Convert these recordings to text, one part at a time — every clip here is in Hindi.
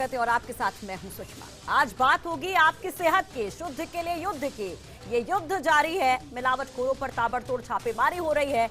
और आपके साथ मैं हूं सुषमा। आज बात होगी आपकी सेहत की, शुद्ध के लिए युद्ध की। ये युद्ध जारी है, मिलावटखोरों पर ताबड़तोड़ छापेमारी हो रही है।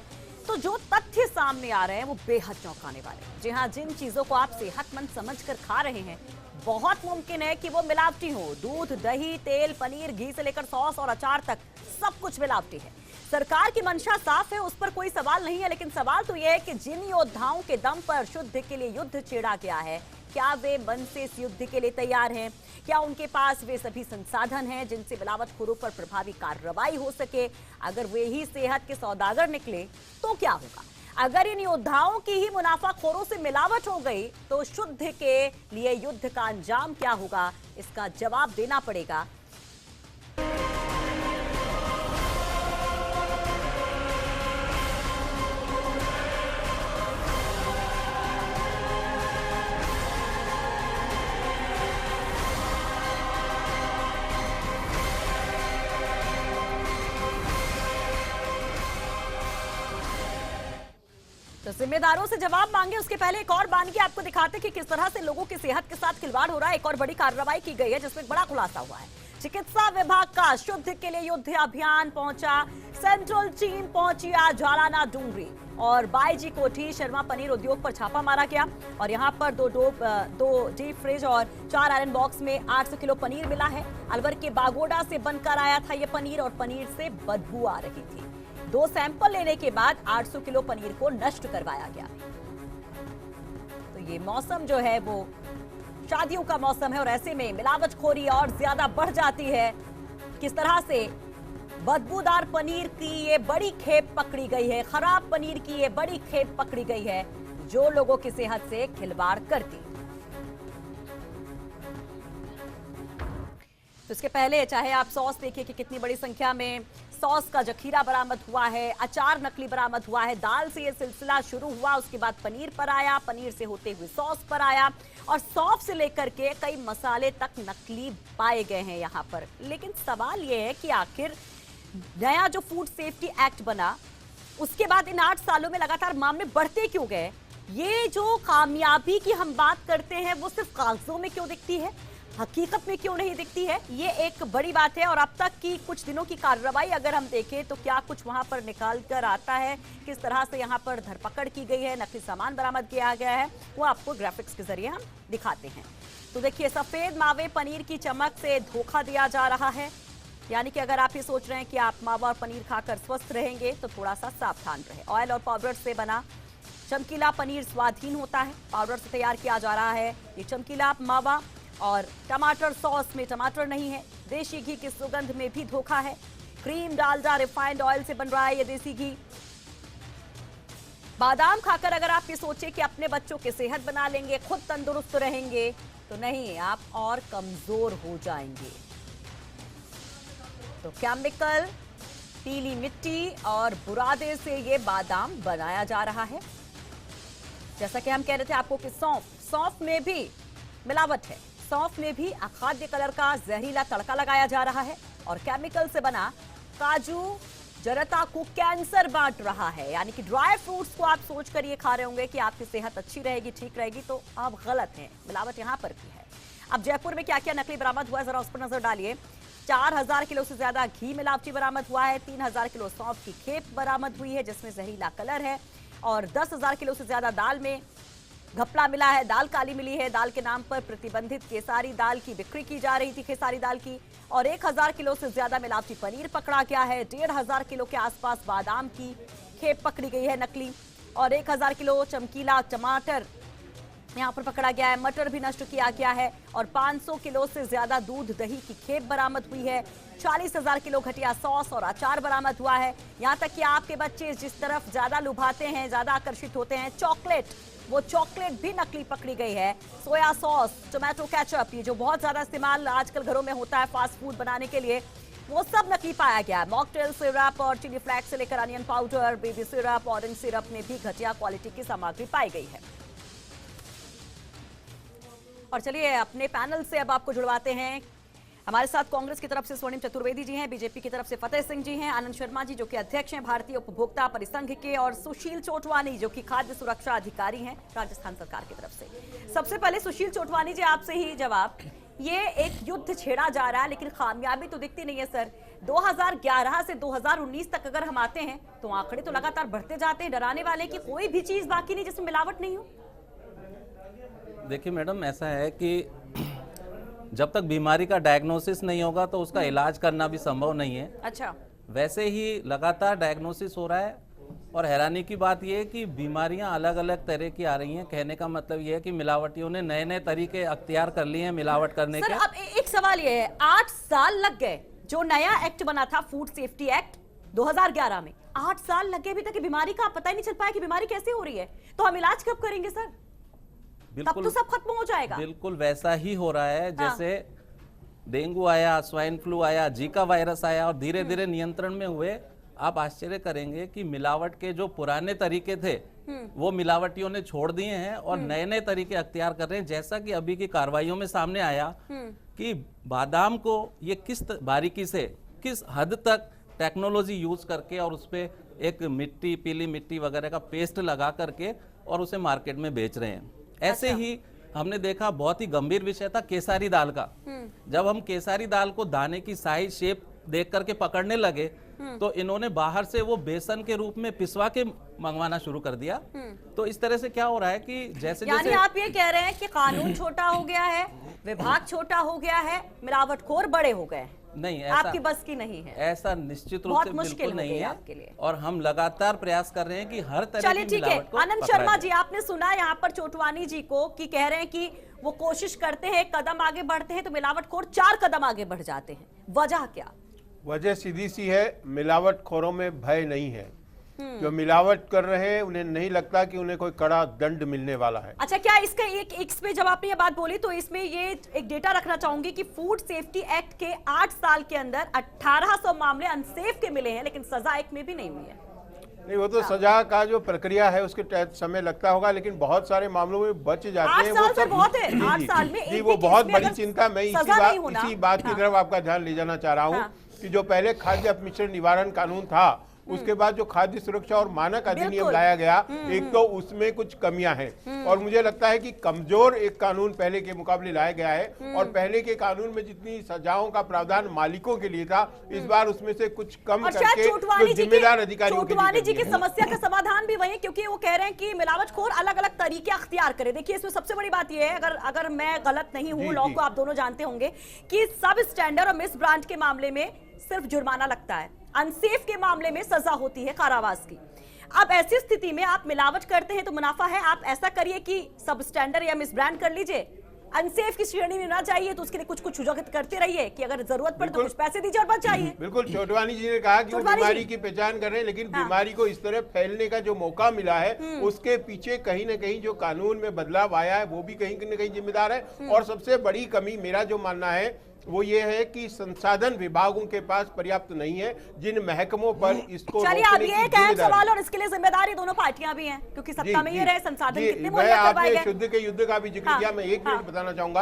तो जो तथ्य सामने आ रहे हैं वो बेहद चौंकाने वाले हैं। जी हां, जिन चीजों को आप सेहतमंद समझकर खा रहे हैं बहुत मुमकिन है कि वो मिलावटी हो। दूध, दही, तेल, पनीर, घी से लेकर सॉस और अचार तक सब कुछ मिलावटी है। सरकार की मंशा साफ है, उस पर कोई सवाल नहीं है, लेकिन सवाल तो यह है कि जिन योद्धाओं के दम पर शुद्ध के लिए युद्ध छेड़ा गया है, क्या वे मन से इस युद्ध के लिए तैयार हैं? क्या उनके पास वे सभी संसाधन हैं जिनसे मिलावटखोरों पर प्रभावी कार्रवाई हो सके? अगर वे ही सेहत के सौदागर निकले तो क्या होगा? अगर इन योद्धाओं की ही मुनाफाखोरों से मिलावट हो गई तो शुद्ध के लिए युद्ध का अंजाम क्या होगा? इसका जवाब देना पड़ेगा। तो जिम्मेदारों से जवाब मांगे उसके पहले एक और बानगी आपको दिखाते कि किस तरह से लोगों की सेहत के साथ खिलवाड़ हो रहा है। एक और बड़ी कार्रवाई की गई है जिसमें एक बड़ा खुलासा हुआ है। चिकित्सा विभाग का शुद्ध के लिए युद्ध अभियान पहुंचा। सेंट्रल टीम पहुंची आज जालाना डूंगरी और बाईजी कोठी शर्मा पनीर उद्योग पर छापा मारा गया। और यहाँ पर दो डीप फ्रिज और 4 आयरन बॉक्स में 800 किलो पनीर मिला है। अलवर के बागोड़ा से बनकर आया था ये पनीर और पनीर से बदबू आ रही थी। 2 सैंपल लेने के बाद 800 किलो पनीर को नष्ट करवाया गया। तो ये मौसम जो है वो शादियों का मौसम है और ऐसे में मिलावटखोरी और ज्यादा बढ़ जाती है। किस तरह से बदबूदार पनीर की ये बड़ी खेप पकड़ी गई है, खराब पनीर की ये बड़ी खेप पकड़ी गई है जो लोगों की सेहत से खिलवाड़ करती। तो इसके पहले चाहे आप सॉस देखिए कि कितनी बड़ी संख्या में सॉस का जखीरा बरामद हुआ है, अचार नकली बरामद हुआ है। दाल से ये सिलसिला शुरू हुआ, उसके बाद पनीर पर आया, पनीर से होते हुए सॉस पर आया और सौंफ से लेकर के कई मसाले तक नकली पाए गए हैं यहाँ पर। लेकिन सवाल ये है कि आखिर नया जो फूड सेफ्टी एक्ट बना उसके बाद इन 8 सालों में लगातार मामले बढ़ते क्यों गए? ये जो कामयाबी की हम बात करते हैं वो सिर्फ कागजों में क्यों दिखती है, हकीकत में क्यों नहीं दिखती है? ये एक बड़ी बात है। और अब तक की कुछ दिनों की कार्रवाई अगर हम देखें तो क्या कुछ वहां पर निकाल कर आता है, किस तरह से यहाँ पर धरपकड़ की गई है, नकली सामान बरामद किया गया है, वो आपको ग्राफिक्स के जरिए हम दिखाते हैं। तो देखिए, सफेद मावे पनीर की चमक से धोखा दिया जा रहा है। यानी कि अगर आप ये सोच रहे हैं कि आप मावा और पनीर खाकर स्वस्थ रहेंगे तो थोड़ा सा सावधान रहे। ऑयल और पाउडर से बना चमकीला पनीर स्वादहीन होता है। पाउडर से तैयार किया जा रहा है ये चमकीला मावा और टमाटर सॉस में टमाटर नहीं है। देसी घी की सुगंध में भी धोखा है। क्रीम, डालडा, रिफाइंड ऑयल से बन रहा है ये देसी घी। बादाम खाकर अगर आप ये सोचे कि अपने बच्चों की सेहत बना लेंगे, खुद तंदुरुस्त रहेंगे, तो नहीं, आप और कमजोर हो जाएंगे। तो केमिकल, पीली मिट्टी और बुरादे से ये बादाम बनाया जा रहा है। जैसा कि हम कह रहे थे आपको कि सौंफ में भी मिलावट है। सौंफ में भी अखाद्य कलर का जहरीला तड़का लगाया जा रहा है और केमिकल से बना काजू जनता को कैंसर बांट रहा है। यानी कि ड्राई फ्रूट्स को आप सोचकर ये खा रहे होंगे कि आपकी सेहत अच्छी रहेगी, ठीक रहेगी, तो आप गलत हैं। मिलावट यहाँ पर भी है। अब जयपुर में क्या क्या नकली बरामद हुआ है जरा उस पर नजर डालिए। 4000 किलो से ज्यादा घी मिलावटी बरामद हुआ है। 3000 किलो सौंफ की खेप बरामद हुई है जिसमें जहरीला कलर है और 10,000 किलो से ज्यादा दाल में घपला मिला है। दाल काली मिली है। दाल के नाम पर प्रतिबंधित केसारी दाल की बिक्री की जा रही थी, खेसारी दाल की। और 1000 किलो से ज्यादा मिलावटी पनीर पकड़ा गया है। 1500 किलो के आसपास बादाम की खेप पकड़ी गई है नकली और 1000 किलो चमकीला टमाटर यहाँ पर पकड़ा गया है। मटर भी नष्ट किया गया है और 500 किलो से ज्यादा दूध, दही की खेप बरामद हुई है। 40,000 किलो घटिया सॉस और अचार बरामद हुआ है। यहाँ तक कि आपके बच्चे जिस तरफ ज्यादा लुभाते हैं, ज्यादा आकर्षित होते हैं, चॉकलेट, वो चॉकलेट भी नकली पकड़ी गई है। सोया सॉस, टोमेटो केचप, ये जो बहुत ज्यादा इस्तेमाल आजकल घरों में होता है फास्ट फूड बनाने के लिए, वो सब नकली पाया गया है। मॉकटेल सिरप और चिली फ्लेक्स से लेकर onion powder, baby syrup, orange syrup में भी घटिया क्वालिटी की सामग्री पाई गई है। और चलिए अपने पैनल से अब आपको जुड़वाते हैं हमारे साथ कांग्रेस की तरफ से स्वर्णिम चतुर्वेदी जी हैं, बीजेपी की तरफ से फतेह सिंह जी हैं, आनंद शर्मा जी जो कि अध्यक्ष हैं भारतीय उपभोक्ता परिसंघ के, और सुशील चोटवानी जो कि खाद्य सुरक्षा अधिकारी हैं राजस्थान सरकार की तरफ से। सबसे पहले सुशील चोटवानी जी आपसे ही जवाब, ये एक युद्ध छेड़ा जा रहा है लेकिन कामयाबी तो दिखती नहीं है सर। 2011 से 2019 तक अगर हम आते हैं तो आंकड़े तो लगातार बढ़ते जाते हैं, डराने वाले की कोई भी चीज बाकी नहीं जिसमें मिलावट नहीं हो। देखिए मैडम, ऐसा है कि जब तक बीमारी का डायग्नोसिस नहीं होगा तो उसका इलाज करना भी संभव नहीं है। अच्छा, वैसे ही लगातार डायग्नोसिस हो रहा है और हैरानी की बात यह है कि बीमारियां अलग अलग तरह की आ रही हैं। कहने का मतलब यह है कि मिलावटियों ने नए नए तरीके अख्तियार कर लिए हैं मिलावट करने के। अब एक सवाल ये है, 8 साल लग गए, जो नया एक्ट बना था फूड सेफ्टी एक्ट 2011 में, 8 साल लग गए अभी तक बीमारी का पता ही नहीं चल पाया कि बीमारी कैसे हो रही है, तो हम इलाज कब करेंगे सर? तब तो सब खत्म हो जाएगा। बिल्कुल वैसा ही हो रहा है जैसे डेंगू आया, स्वाइन फ्लू आया, जीका वायरस आया और धीरे धीरे नियंत्रण में हुए। आप आश्चर्य करेंगे कि मिलावट के जो पुराने तरीके थे वो मिलावटियों ने छोड़ दिए हैं और नए नए तरीके अख्तियार कर रहे हैं। जैसा कि अभी की कार्रवाइयों में सामने आया कि बादाम को ये किस बारीकी से, किस हद तक टेक्नोलॉजी यूज करके और उस पर एक मिट्टी, पीली मिट्टी वगैरह का पेस्ट लगा करके और उसे मार्केट में बेच रहे हैं। ऐसे ही हमने देखा, बहुत ही गंभीर विषय था केसारी दाल का। जब हम केसारी दाल को दाने की साइज, शेप देख करके पकड़ने लगे तो इन्होंने बाहर से वो बेसन के रूप में पिसवा के मंगवाना शुरू कर दिया। तो इस तरह से क्या हो रहा है कि जैसे यानी आप ये कह रहे हैं कि कानून छोटा हो गया है, विभाग छोटा हो गया है, मिलावटखोर बड़े हो गए। नहीं, ऐसा आपकी बस की नहीं है, ऐसा निश्चित रूप से बिल्कुल नहीं है आपके लिए। और हम लगातार प्रयास कर रहे हैं कि हर तरह चलिए की ठीक है। मिलावट को आनंद शर्मा जी, आपने सुना यहाँ पर चोटवानी जी को कि कह रहे हैं कि वो कोशिश करते हैं, कदम आगे बढ़ते हैं तो मिलावटखोर 4 कदम आगे बढ़ जाते हैं। वजह क्या? वजह सीधी सी है, मिलावटखोरों में भय नहीं है। जो मिलावट कर रहे हैं उन्हें नहीं लगता कि उन्हें कोई कड़ा दंड मिलने वाला है। अच्छा, क्या इसका एक इस पे जब आपने ये बात बोली तो इसमें ये एक डेटा रखना चाहूंगी कि फूड सेफ्टी एक्ट के 8 साल के अंदर 1800 मामले अनसेफ के मिले हैं, लेकिन सजा एक में भी नहीं हुई है। नहीं, वो तो सजा का जो प्रक्रिया है उसके तहत समय लगता होगा, लेकिन बहुत सारे मामलों में बच जाते हैं। वो सब बहुत है, 8 साल में जी, वो बहुत बड़ी चिंता। मैं इसी बात की तरफ आपका ध्यान ले जाना चाह रहा हूँ कि जो पहले खाद्य अपमिश्रण निवारण कानून था, उसके बाद जो खाद्य सुरक्षा और मानक अधिनियम लाया गया, एक तो उसमें कुछ कमियां हैं और मुझे लगता है कि कमजोर एक कानून पहले के मुकाबले लाया गया है। और पहले के कानून में जितनी सजाओं का प्रावधान मालिकों के लिए था, इस बार उसमें से कुछ कम करके जो जिम्मेदार अधिकारियों चोटवानी जी की समस्या का समाधान भी वही, क्योंकि वो कह रहे हैं कि मिलावटखोर अलग अलग तरीके अख्तियार करे। देखिए, इसमें सबसे बड़ी बात यह है, अगर मैं गलत नहीं हूँ, लॉ को आप दोनों जानते होंगे कि सब स्टैंडर्ड और मिस ब्रांड के मामले में सिर्फ जुर्माना लगता है, अनसेफ के मामले में सजा होती है कारावास की। अब ऐसी स्थिति में आप मिलावट करते हैं तो मुनाफा है, आप ऐसा करिए कि सब स्टैंडर्ड या मिस ब्रांड कर लीजिए, अनसेफ की श्रेणी में ना चाहिए तो उसके लिए कुछ कुछ उजागर करते रहिए कि अगर जरूरत पड़े तो कुछ पैसे दीजिए और बचाइए। बिल्कुल, चोटवानी जी ने कहा कि वो बीमारी की पहचान कर रहे हैं, लेकिन बीमारी को इस तरह फैलने का जो मौका मिला है उसके पीछे कहीं ना कहीं जो कानून में बदलाव आया है वो भी कहीं न कहीं जिम्मेदार है। और सबसे बड़ी कमी मेरा जो मानना है वो ये है कि संसाधन विभागों के पास पर्याप्त नहीं है, जिन महकमों पर इसको चलिए, अब ये एक अहम सवाल और इसके लिए जिम्मेदारी दोनों पार्टियां भी हैं, क्योंकि सत्ता में ये रहे, संसाधन कितने मुहैया करवाए गए। शुद्ध के युद्ध का भी जिक्र किया, मैं एक मिनट बताना चाहूंगा।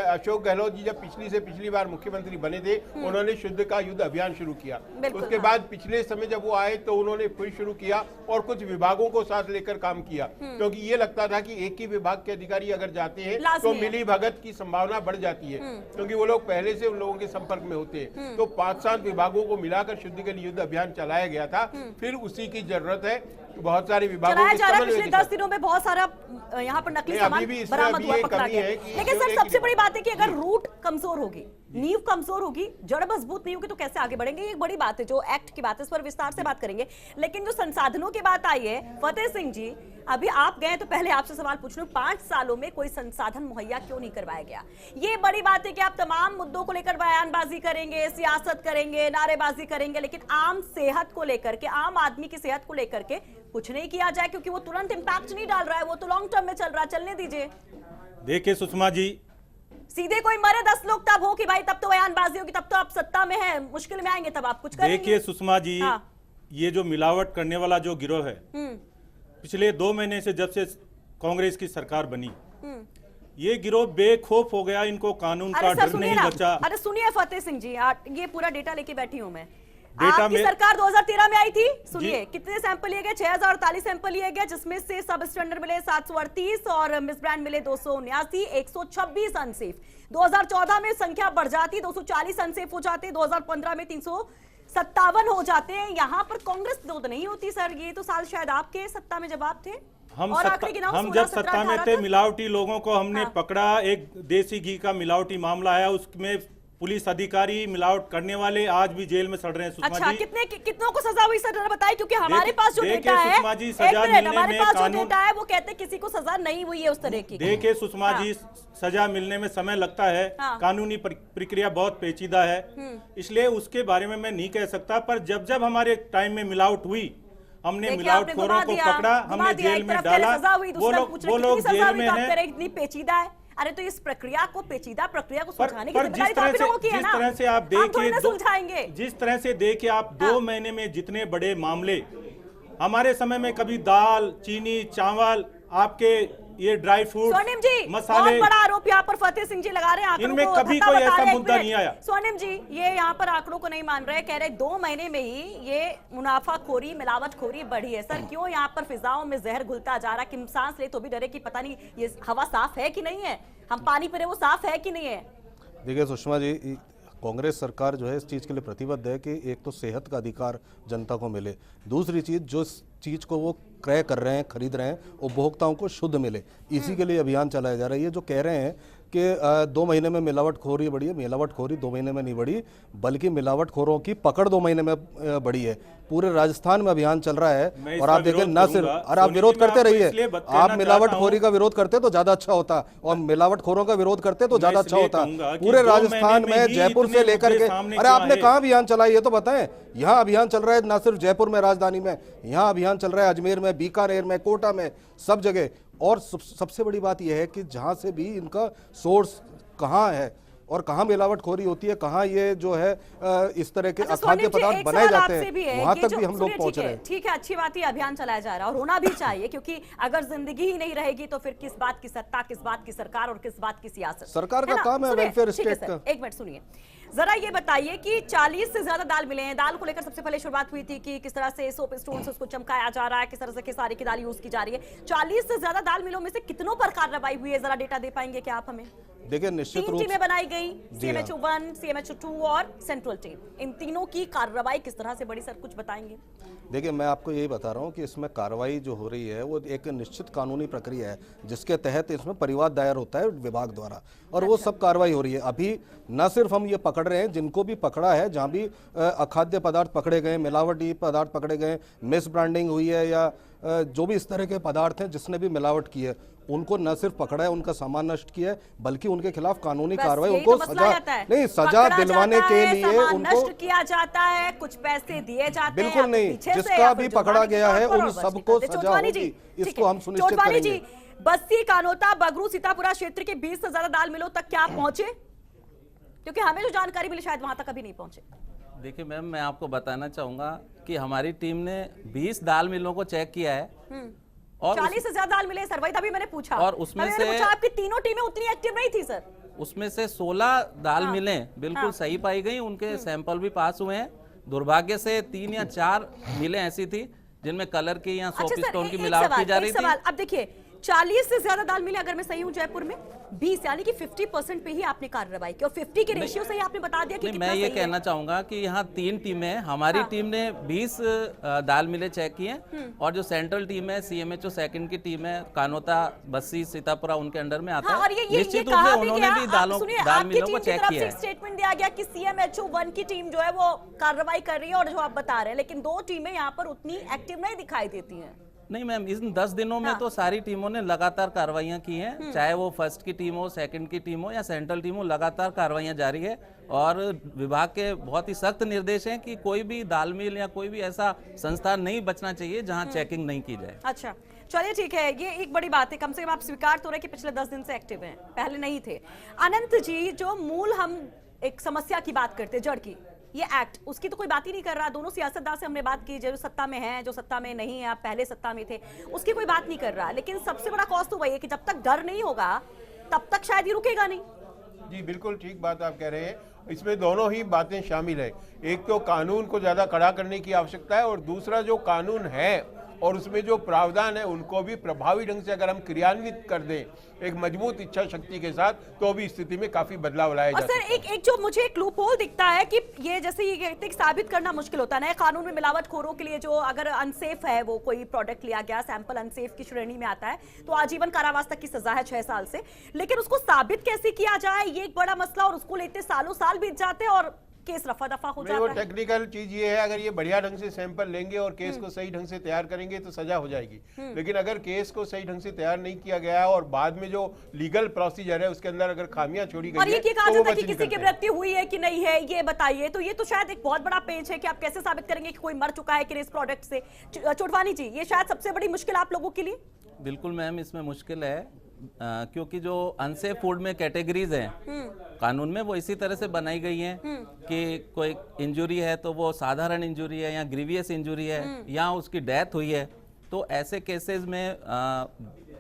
अशोक गहलोत जी जब पिछली बार मुख्यमंत्री बने थे, उन्होंने शुद्ध का युद्ध अभियान शुरू किया। उसके बाद पिछले समय जब वो आए तो उन्होंने फिर शुरू किया और कुछ विभागों को साथ लेकर काम किया, क्योंकि ये लगता था कि एक ही विभाग के अधिकारी अगर जाते हैं तो मिली भगत की संभावना बढ़ जाती है, क्योंकि वो लोग पहले से उन लोगों के संपर्क में होते हैं। तो 5-7 विभागों को मिलाकर शुद्ध के लिए युद्ध अभियान चलाया गया था। फिर उसी की जरूरत है, बहुत सारे विभागों के पिछले 10 दिनों में बहुत सारा यहाँ पर नकली सामान बरामद हुआ, पकड़ा गया। लेकिन सर, सबसे बड़ी बात है कि अगर रूट कमजोर होगी, नींव कमजोर होगी, जड़ मजबूत नहीं होगी तो कैसे आगे बढ़ेंगे? ये एक बड़ी बात है, जो एक्ट की बात है, इस पर विस्तार से बात करेंगे। लेकिन जो संसाधनों की बात आई है, फतेह सिंह जी, अभी आप गए तो पहले आपसे सवाल पूछ लूं, 5 सालों में कोई संसाधन मुहैया क्यों नहीं करवाया गया? ये बड़ी बात है कि आप तमाम मुद्दों को लेकर बयानबाजी करेंगे, सियासत करेंगे, नारेबाजी करेंगे, लेकिन आम सेहत को लेकर के, आम आदमी की सेहत को लेकर के कुछ नहीं किया जाए, क्योंकि वो तुरंत इंपैक्ट नहीं डाल रहा है, वो तो लॉन्ग टर्म में चल रहा है, चलने दीजिए। देखिए सुषमा जी, सीधे कोई मरे 10 लोग तब हो कि भाई तब तो बयानबाजी होगी, तब तो आप सत्ता में हैं, मुश्किल में आएंगे तब आप कुछ करेंगे। देखिए सुषमा जी, ये जो मिलावट करने वाला जो गिरोह है, पिछले 2 महीने से जब से कांग्रेस की सरकार बनी, ये गिरोह बेखौफ हो गया, इनको कानून का डर नहीं बचा। अरे सुनिए फतेह सिंह जी, ये पूरा डेटा लेके बैठी हूं मैं। डेटा आपकी सरकार 2013 में आई थी, सुनिए कितने सैंपल लिए गए, 6048 सैंपल लिए गए, जिसमें से सब स्टैंडर्ड मिले 738 और मिस ब्रांड मिले 279, 126 अनसेफ। 2014 में संख्या बढ़ जाती, 240 अनसेफ हो जाते, 2015 में 357 हो जाते हैं। यहाँ पर कांग्रेस तो नहीं होती सर, ये तो साल शायद आपके सत्ता में जब आप थे। हम जब सत्ता में थे, मिलावटी लोगों को हमने पकड़ा। एक देसी घी का मिलावटी मामला आया, उसमें पुलिस अधिकारी मिलावट करने वाले आज भी जेल में सड़ रहे हैं। सुषमा जी, कितनों को सजा हुई सर बताइए, क्योंकि हमारे पास जो डेटा है, सुषमा जी, सजा मिलने में कानून है वो कहते हैं किसी को सजा नहीं हुई है उस तरह की। देखिए सुषमा जी, सजा मिलने में समय लगता है, कानूनी प्रक्रिया बहुत पेचीदा है, इसलिए उसके बारे में मैं नहीं कह सकता। पर जब जब हमारे टाइम में मिलावट हुई, हमने मिलावटखोरों को पकड़ा, हमने जेल में डाला, वो लोग जेल में हैं। इतनी पेचीदा है, अरे तो इस प्रक्रिया को, पेचीदा प्रक्रिया को सुलझाने की जिस तरह से आप देखिए, सुलझाएंगे जिस तरह से देखिए आप 2 महीने में जितने बड़े मामले, हमारे समय में कभी दाल, चीनी, चावल, आपके ये ड्राई फ्रूट, स्वर्णिम जी, मसाले, बहुत बड़ा आरोप यहाँ पर फतेह सिंह जी लगा रहे हैं। इनमें कभी कोई ऐसा मुद्दा नहीं आया। स्वर्णिम जी, ये यहाँ पर आंकड़ों को नहीं मान रहे, कह रहे 2 महीने में ही ये मुनाफाखोरी, मिलावटखोरी बढ़ी है। सर क्यों यहाँ पर फिजाओं में जहर घुलता जा रहा है कि सांस ले तो भी डरे कि पता नहीं ये हवा साफ है कि नहीं है, हम पानी पी रहे वो साफ है कि नहीं है। देखिए सुषमा जी, कांग्रेस सरकार जो है इस चीज़ के लिए प्रतिबद्ध है कि एक तो सेहत का अधिकार जनता को मिले, दूसरी चीज़ जो चीज़ को वो क्रय कर रहे हैं, खरीद रहे हैं, उपभोक्ताओं को शुद्ध मिले, इसी के लिए अभियान चलाया जा रहा है। ये जो कह रहे हैं कि 2 महीने में मिलावटखोरी बढ़ी है, मिलावटखोरी 2 महीने में नहीं बढ़ी, बल्कि मिलावटखोरों की पकड़ 2 महीने में बढ़ी है। पूरे राजस्थान में अभियान चल रहा है और आप देखें न सिर्फ, और आप विरोध करते रहिए, आप मिलावटखोरी का विरोध करते तो ज्यादा अच्छा होता, और मिलावटखोरों का विरोध करते तो ज्यादा अच्छा होता। पूरे राजस्थान में जयपुर से लेकर के, अरे आपने कहाँ अभियान चलाया ये तो बताएं। यहाँ अभियान चल रहा है न सिर्फ जयपुर में राजधानी में, यहाँ अभियान चल रहा है अजमेर में, बीकानेर में, कोटा में, सब जगह। और सबसे बड़ी बात यह है कि जहां से भी इनका सोर्स कहां है और कहां मिलावटखोरी होती है, कहां ये जो है इस तरह के अखाद्य पदार्थ बनाए जाते हैं, वहां तक भी हम लोग पहुंच रहे हैं। ठीक है, अच्छी बात है, अभियान चलाया जा रहा है और होना भी चाहिए, क्योंकि अगर जिंदगी ही नहीं रहेगी तो फिर किस बात की सत्ता, किस बात की सरकार और किस बात की सियासत। सरकार का काम है वेलफेयर स्टेट का। एक मिनट सुनिए जरा, ये बताइए कि 40 से ज्यादा दाल मिले हैं। दाल को लेकर सबसे पहले शुरुआत हुई थी कि किस तरह से सोप स्टोन से उसको चमकाया जा रहा है, किस तरह से खेसारी की दाल यूज की जा रही है। 40 से ज्यादा दाल मिलों में से कितनों पर कार्रवाई हुई है, जरा डेटा दे पाएंगे क्या आप हमें? देखिए निश्चित रूप से 3 टीमें बनाई गई, CMHO 1, CMHO 2 और सेंट्रल टीम, इन तीनों की कार्रवाई किस तरह से बड़ी, सर कुछ बताएंगे? देखिए मैं आपको यही बता रहा हूँ कि इसमें कार्रवाई जो हो रही है वो एक निश्चित कानूनी प्रक्रिया है, जिसके तहत इसमें परिवाद दायर होता है विभाग द्वारा, और वो सब कार्रवाई हो रही है। अभी न सिर्फ हम ये पकड़ रहे हैं, जिनको भी पकड़ा है, जहाँ भी अखाद्य पदार्थ पकड़े गए, मिलावटी पदार्थ पकड़े गए, मिस ब्रांडिंग हुई है, या जो भी इस तरह के पदार्थ हैं जिसने भी मिलावट की है, उनको न सिर्फ पकड़ा है, उनका सामान नष्ट किया है, बल्कि उनके खिलाफ कानूनी कार्रवाई, उनको सजा दिलवाने के लिए उनको नष्ट किया जाता है, कुछ पैसे दिए जाते हैं। बिल्कुल नहीं, जिसका भी पकड़ा गया है उन सबको सजा होगी, इसको हम सुनिश्चित करेंगे। बस्ती, कानोता, बगरू, सीतापुरा क्षेत्र के 20 से ज्यादा दाल मिलों तक क्या आप पहुंचे? क्योंकि हमें जो जानकारी मिली शायद वहां तक अभी नहीं पहुंचे। देखिए मैम, मैं आपको बताना चाहूंगा कि हमारी टीम ने 20 दाल मिलों को चेक किया है और 40 से ज्यादा दाल मिले सर, वही तभी मैंने पूछा। और उसमें से आपकी तीनों टीमें उतनी एक्टिव नहीं थी सर। उसमें से 16 दाल मिलें बिल्कुल सही पाई गई, उनके सैंपल भी पास हुए हैं। दुर्भाग्य से 3 या 4 मिलें ऐसी थी जिनमें कलर की या सोप स्टोन की मिलावट की जा रही थी। अब देखिए 40 से ज्यादा दाल मिले, अगर मैं सही हूं जयपुर में 20, यानी कि 50% पे ही आपने कार्रवाई की, और 50 के रेशियो से ही आपने बता दिया कि मैं ये कहना चाहूंगा कि यहाँ 3 टीमें, हमारी टीम ने 20 दाल मिले चेक किए हैं, और जो सेंट्रल टीम है CMHO 2 की टीम है, कानोता, बस्सी, सीतापुरा उनके अंडर में आता है। निश्चित रूप से उन्होंने भी दाल मिलों को चेक किया है। स्टेटमेंट दिया गया कि CMHO 1 की टीम जो है वो कार्रवाई कर रही है, और जो आप बता रहे हैं, लेकिन 2 टीमें यहाँ पर उतनी एक्टिव नहीं दिखाई देती है। नहीं मैम, इन 10 दिनों में तो सारी टीमों ने लगातार कार्रवाइयां की हैं, चाहे वो फर्स्ट की टीम हो, सेकंड की टीम हो या सेंट्रल टीम हो, लगातार कार्रवाइयां जारी है। और विभाग के बहुत ही सख्त निर्देश हैं कि कोई भी दाल मिल या कोई भी ऐसा संस्थान नहीं बचना चाहिए जहां चेकिंग नहीं की जाए। अच्छा चलिए ठीक है, ये एक बड़ी बात है, कम से कम आप स्वीकार तो रहे कि पिछले 10 दिन से एक्टिव हैं, पहले नहीं थे। अनंत जी, जो मूल हम एक समस्या की बात करते, जड़ की, ये एक्ट, उसकी तो कोई बात ही नहीं कर रहा। दोनों सियासतदान से हमने बात की, जो सत्ता में है, जो सत्ता में नहीं है, आप पहले सत्ता में थे, उसकी कोई बात नहीं कर रहा। लेकिन सबसे बड़ा कॉज तो वही है कि जब तक डर नहीं होगा तब तक शायद ये रुकेगा नहीं। जी बिल्कुल ठीक बात आप कह रहे हैं। इसमें दोनों ही बातें शामिल है। एक तो कानून को ज्यादा कड़ा करने की आवश्यकता है और दूसरा जो कानून है और उसमें जो प्रावधान है उनको भी प्रभावी ढंग से अगर हम क्रियान्वित कर दें एक मजबूत इच्छा शक्ति के साथ, तो भी स्थिति में काफी बदलाव लाया जा सकता है। और सर एक जो मुझे एक लूप होल दिखता है कि ये जैसे ये कहते हैं कि साबित करना मुश्किल होता है नए कानून में मिलावटखोरों के लिए, जो अगर अनसेफ है वो कोई प्रोडक्ट लिया गया, सैंपल अनसेफ की श्रेणी में आता है तो आजीवन कारावास तक की सजा है 6 साल से, लेकिन उसको साबित कैसे किया जाए ये एक बड़ा मसला, और उसको लेते सालों साल बीत जाते हैं और केस रफा दफा हो जाता वो है। टेक्निकल चीज ये है, अगर ये बढ़िया ढंग से सैंपल लेंगे और केस को सही ढंग से तैयार करेंगे तो सजा हो जाएगी। लेकिन अगर केस को सही ढंग से तैयार नहीं किया गया है और बाद में जो लीगल प्रोसीजर है उसके अंदर अगर खामियां छोड़ी गई और ये है कहा तो जाता वो है कि बच किसी की निकलते हैं। मृत्यु हुई है कि नहीं है ये बताइए, तो ये तो शायद एक बहुत बड़ा पेच है कि आप कैसे साबित करेंगे कि कोई मर चुका है कि इस प्रोडक्ट से। चोटवानी जी, ये शायद सबसे बड़ी मुश्किल आप लोगों के लिए। बिल्कुल मैम, इसमें मुश्किल है क्योंकि जो अनसेफ फूड में कैटेगरीज हैं कानून में वो इसी तरह से बनाई गई हैं कि कोई इंजुरी है तो वो साधारण इंजुरी है या ग्रीवियस इंजुरी है या उसकी डेथ हुई है, तो ऐसे केसेस में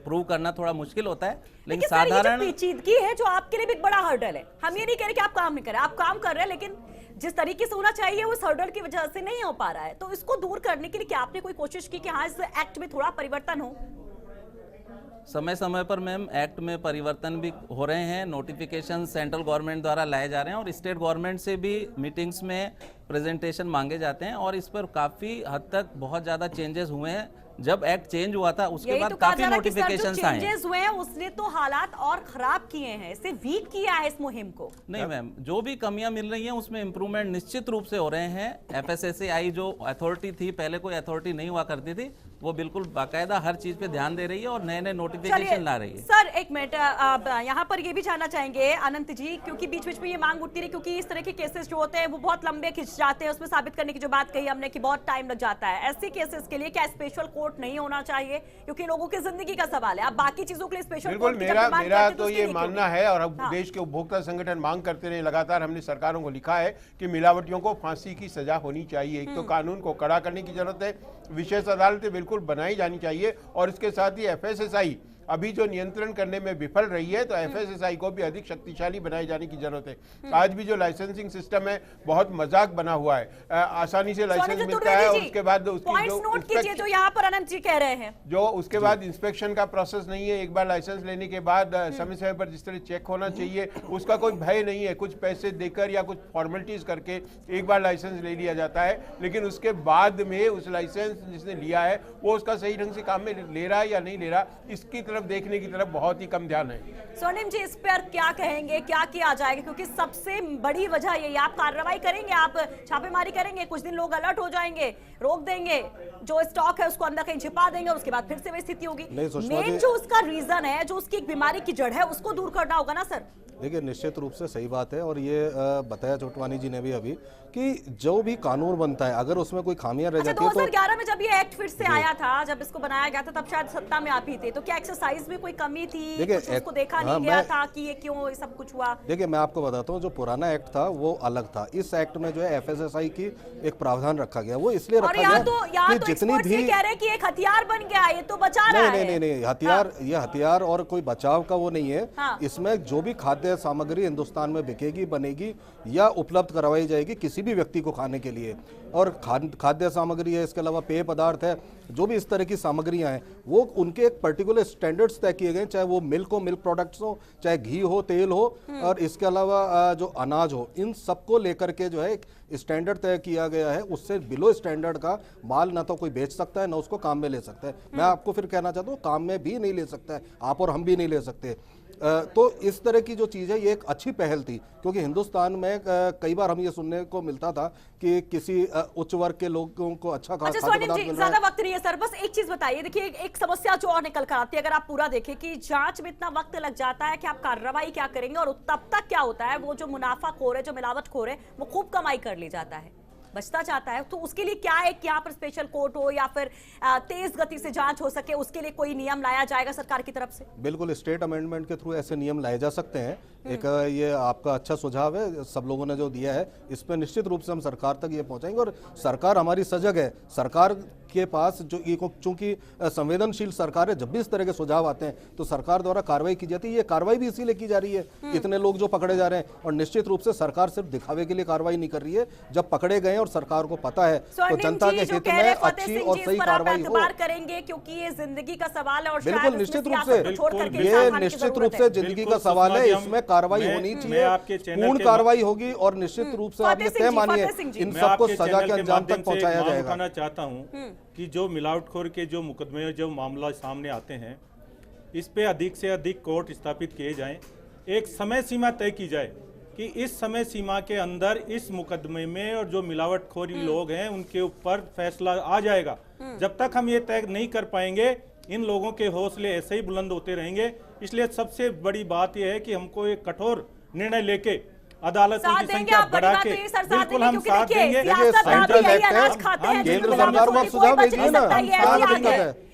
प्रूव करना थोड़ा मुश्किल होता है। लेकिन साधारण पेचीदगी है जो आपके लिए भी एक बड़ा हर्डल है। हम ये नहीं कह रहे कि आप काम नहीं कर रहे, आप काम कर रहे हैं, लेकिन जिस तरीके से होना चाहिए उस हर्डल की वजह से नहीं हो पा रहा है। तो इसको दूर करने के लिए क्या आपने कोई कोशिश की कि हाँ इस एक्ट में थोड़ा परिवर्तन हो? समय समय पर मैम एक्ट में परिवर्तन भी हो रहे हैं, नोटिफिकेशन सेंट्रल गवर्नमेंट द्वारा लाए जा रहे हैं और स्टेट गवर्नमेंट से भी मीटिंग्स में प्रेजेंटेशन मांगे जाते हैं और इस पर काफ़ी हद तक बहुत ज़्यादा चेंजेस हुए हैं। जब एक्ट चेंज हुआ था उसके बाद काफी नोटिफिकेशंस आए चेंजेस हुए हैं, उसने तो हालात और खराब किए हैं, इसे वीक किया है इस मुहिम को। नहीं मैम, जो भी कमियां मिल रही हैं उसमें इंप्रूवमेंट निश्चित रूप से हो रहे हैं। FSSAI जो अथॉरिटी थी, पहले कोई अथॉरिटी नहीं हुआ करती थी, वो बिल्कुल बाकायदा हर चीज पे ध्यान दे रही है और नए नए नोटिफिकेशन ला रही है। सर एक मिनट, यहाँ पर ये भी जानना चाहेंगे अनंत जी, क्योंकि बीच बीच में ये मांग उठती रही, क्योंकि इस तरह के केसेस जो होते हैं वो बहुत लंबे खिंच जाते हैं, उसमें साबित करने की जो बात कही हमने कि बहुत टाइम लग जाता है। ऐसे केसेस के लिए क्या स्पेशल कोर्ट नहीं होना चाहिए, क्योंकि लोगों की जिंदगी का सवाल है। अब बाकी चीजों के लिए स्पेशल कोर्ट मेरा तो ये मानना है और देश के उपभोक्ता संगठन मांग करते रहे, लगातार हमने सरकारों को लिखा है कि मिलावटियों को फांसी की सजा होनी चाहिए। एक तो कानून को कड़ा करने की जरूरत है, विशेष अदालतें बिल्कुल बनाई जानी चाहिए और इसके साथ ही FSSAI अभी जो नियंत्रण करने में विफल रही है तो FSSAI को भी अधिक शक्तिशाली बनाए जाने की जरूरत है। आज भी जो लाइसेंसिंग सिस्टम है बहुत मजाक बना हुआ है, आसानी से लाइसेंस मिलता है और उसके बाद उसकी जो यहाँ पर अनंत जी कह रहे हैं, जो उसके बाद इंस्पेक्शन का प्रोसेस नहीं है। एक बार लाइसेंस लेने के बाद समय समय पर जिस तरह चेक होना चाहिए उसका कोई भय नहीं है, कुछ पैसे देकर या कुछ फॉर्मेलिटीज करके एक बार लाइसेंस ले लिया जाता है, लेकिन उसके बाद में उस लाइसेंस जिसने लिया है वो उसका सही ढंग से काम में ले रहा है या नहीं ले रहा, इसकी देखने की तरफ बहुत ही कम ध्यान है। स्वर्णिम जी, इस पर क्या कहेंगे, क्या किया जाएगा? क्योंकि सबसे बड़ी वजह यही, आप कार्रवाई करेंगे, आप छापेमारी करेंगे, कुछ दिन लोग अलर्ट हो जाएंगे, रोक देंगे, जो स्टॉक है उसको अंदर कहीं छिपा देंगे और उसके बाद फिर से वही स्थिति होगी। मेन जो उसका रीजन है, जो उसकी एक बीमारी की जड़ है, उसको दूर करना होगा ना सर। देखिए निश्चित रूप से सही बात है और ये बताया चोटवानी जी ने भी अभी कि जो भी कानून बनता है अगर उसमें कोई खामियां रह जाती है तो 2011 में जब ये एक्ट फिर से आया था, जब इसको बनाया गया था, तब शायद सत्ता में आप ही थे, तो क्या एक्सरसाइज में कोई कमी थी? देखिए उसको देखा नहीं गया था कि ये क्यों ये सब कुछ हुआ? देखिए मैं आपको बताता हूँ, जो पुराना एक्ट था वो अलग था। इस एक्ट में जो है FSSAI की एक प्रावधान रखा गया, वो इसलिए रखा गया कि जितनी भी कह रहे हैं कि एक हथियार बन गया, ये तो बचा रहा है। नहीं, हथियार, ये हथियार और कोई बचाव का वो नहीं है। इसमें जो भी खाद्य सामग्री हिंदुस्तान में बिकेगी, बनेगी या उपलब्ध करवाई जाएगी किसी भी व्यक्ति को खाने के लिए, और खाद्य सामग्री है, इसके अलावा पेय पदार्थ है, जो भी इस तरह की सामग्रियां हैं वो उनके एक पर्टिकुलर स्टैंडर्ड्स तय किए गए, चाहे वो मिल्क हो, मिल्क प्रोडक्ट्स हो, चाहे घी हो, तेल हो, और इसके अलावा जो अनाज हो, इन सबको लेकर के जो है एक स्टैंडर्ड तय किया गया है। उससे बिलो स्टैंडर्ड का माल ना तो कोई बेच सकता है ना उसको काम में ले सकता है। मैं आपको फिर कहना चाहता हूँ काम में भी नहीं ले सकता है, आप और हम भी नहीं ले सकते। तो इस तरह की जो चीज़ है ये एक अच्छी पहल थी, क्योंकि हिंदुस्तान में कई बार हम ये सुनने को मिलता था कि किसी उच्च वर्ग के लोगों को अच्छा खाद्य पदार्थ मिल रहा है। ज्यादा वक्त नहीं है सर, बस एक चीज बताइए। देखिए एक समस्या जो और निकल कर आती है, अगर आप पूरा देखें कि जांच में इतना वक्त लग जाता है कि आप कार्रवाई क्या करेंगे, और तब तक क्या होता है, वो जो मुनाफाखोर है, जो मिलावटखोर है, वो खूब कमाई कर ली जाता है, बचता चाहता है। तो उसके लिए क्या है कि यहाँ पर स्पेशल कोर्ट हो या फिर तेज गति से जांच हो सके, उसके लिए कोई नियम लाया जाएगा सरकार की तरफ से? बिल्कुल, स्टेट अमेंडमेंट के थ्रू ऐसे नियम लाए जा सकते हैं। एक ये आपका अच्छा सुझाव है, सब लोगों ने जो दिया है, इस पर निश्चित रूप से हम सरकार तक ये पहुंचाएंगे और सरकार हमारी सजग है। सरकार के पास जो ये चूंकि संवेदनशील सरकार है, जब भी इस तरह के सुझाव आते हैं तो सरकार द्वारा कार्रवाई की जाती है। ये कार्रवाई भी इसीलिए की जा रही है, इतने लोग जो पकड़े जा रहे हैं, और निश्चित रूप से सरकार सिर्फ दिखावे के लिए कार्रवाई नहीं कर रही है। जब पकड़े गए और सरकार को पता है तो जनता के हित में अच्छी और सही कार्रवाई हो करेंगे, क्योंकि ये जिंदगी का सवाल है। और बिल्कुल निश्चित रूप से ये निश्चित रूप से जिंदगी का सवाल है, इसमें कार्रवाई होनी चाहिए, पूर्ण कार्रवाई होगी और निश्चित रूप से आप ये तय मानिए इन सबको सजा के अंजाम तक पहुंचाया जाएगा। मैं चाहता हूं कि जो मिलावटखोर के जो मुकदमे जो मामला सामने आते हैं, इस पे अधिक से अधिक कोर्ट स्थापित किए जाएं। एक समय सीमा तय की जाए कि इस समय सीमा के अंदर इस मुकदमे में और जो मिलावटखोरी लोग हैं उनके ऊपर फैसला आ जाएगा। जब तक हम ये तय नहीं कर पाएंगे, इन लोगों के हौसले ऐसे ही बुलंद होते रहेंगे। इसलिए सबसे बड़ी बात यह है कि हमको एक कठोर निर्णय लेके अदालतों की संख्या बढ़ा के बिल्कुल हम साथ देंगे। केंद्र सरकार को सुझाव भेजिए ना,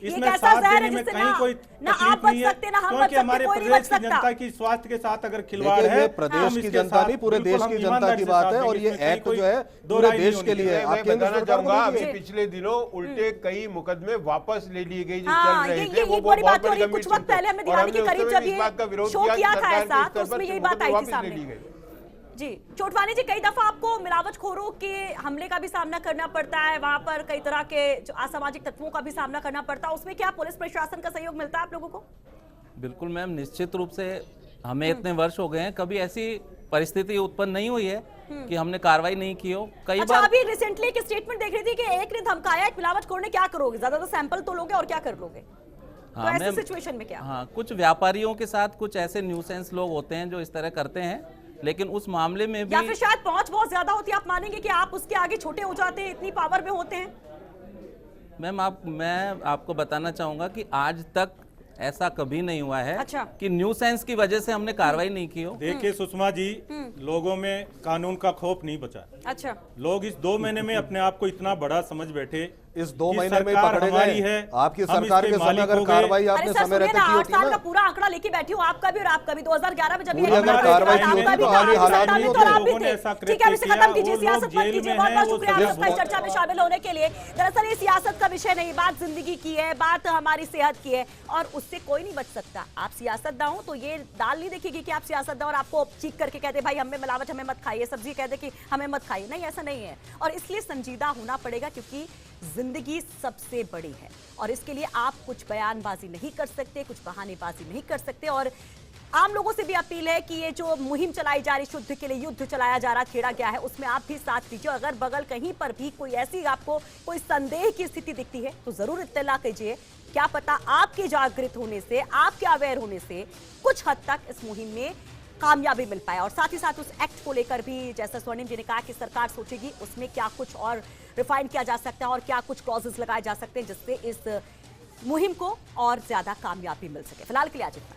इसमें साथ देने में कहीं कोई तकलीफ नहीं है, क्योंकि हमारे प्रदेश की जनता की स्वास्थ्य के साथ अगर खिलवाड़ है, प्रदेश की जनता नहीं पूरे देश की जनता की बात है, और ये एक्ट जो है पूरे देश के लिए। मैं बताना चाहूंगा, अभी पिछले दिनों उल्टे कई मुकदमे वापस ले लिए गए जो चल रहे थे, वो बहुत बड़ी कुछ वक्त पहले हमने दिवाली के करीब जब ये शो किया था ऐसा, तो उसमें यही बात आई थी सामने। जी चोटवानी जी, कई दफा आपको मिलावटखोरों के हमले का भी सामना करना पड़ता है, वहां पर कई तरह के जो असामाजिक तत्वों का भी सामना करना पड़ता है, उसमें क्या पुलिस प्रशासन का सहयोग मिलता है आप लोगों को? बिल्कुल मैम, निश्चित रूप से हमें इतने वर्ष हो गए हैं, कभी ऐसी परिस्थिति उत्पन्न नहीं हुई है कि हमने कार्रवाई नहीं की हो। कई बार अभी रिसेंटली एक स्टेटमेंट देख रही थी कि एक ने धमकाया, एक मिलावटखोर ने, क्या करोगे? ज्यादा तो सैंपल तो लोगे और क्या कर लोगे? तो ऐसी सिचुएशन में क्या? हाँ, कुछ व्यापारियों के साथ कुछ ऐसे न्यूसेंस लोग होते हैं जो इस तरह करते हैं, लेकिन उस मामले में भी या फिर शायद पहुंच बहुत ज्यादा होती है, आप मानेंगे कि आप उसके आगे छोटे हो जाते हैं, इतनी पावर में होते हैं? मैम मैं आपको बताना चाहूंगा कि आज तक ऐसा कभी नहीं हुआ है कि न्यूसेंस की वजह से हमने कार्रवाई नहीं की हो। देखिए सुषमा जी, लोगों में कानून का खौफ नहीं बचा। अच्छा, लोग इस 2 महीने में अपने आप को इतना बड़ा समझ बैठे, इस 2 महीने में पकड़े गए हैं। आपकी सरकार के समय अगर कार्रवाई आपने समय रहते की होती ना, पूरा आंकड़ा लेके बैठी हूं, आपका भी और आपका भी 2011 में जब ये कार्रवाई की होती तो हाल ही हालात नहीं होते। ठीक है, खत्म कीजिए, सियासत मत कीजिए। बहुत बहुत शुक्रिया आपका इस चर्चा में शामिल होने के लिए। दरअसल ये सियासत का विषय नहीं, बात जिंदगी की है, बात हमारी सेहत की है, और उससे कोई नहीं बच सकता। आप सियासतदान हो तो ये दाल नहीं देखेगी कि आप सियासतदान और आपको चीख करके कहते भाई हमें मिलावट, हमें मत खाइए, सब्जी कहते कि हमें मत खाइए। नहीं, ऐसा नहीं है, और इसलिए संजीदा होना पड़ेगा, क्योंकि जिंदगी सबसे बड़ी है और इसके लिए आप कुछ बयानबाजी नहीं कर सकते, कुछ बहानेबाजी नहीं कर सकते। और आम लोगों से भी अपील है कि ये जो मुहिम चलाई जा रही, शुद्ध के लिए युद्ध चलाया जा रहा, छेड़ा गया है, उसमें आप भी साथ दीजिए। अगर बगल कहीं पर भी कोई ऐसी आपको कोई संदेह की स्थिति दिखती है तो जरूर इत्तला कीजिए। क्या पता आपके जागृत होने से, आपके अवेयर होने से कुछ हद तक इस मुहिम में कामयाबी मिल पाए। और साथ ही साथ उस एक्ट को लेकर भी, जैसा स्वर्णिम जी ने कहा कि सरकार सोचेगी उसमें क्या कुछ और रिफाइन किया जा सकता है और क्या कुछ क्लॉजेस लगाए जा सकते हैं जिससे इस मुहिम को और ज्यादा कामयाबी मिल सके। फिलहाल के लिए आज इतना।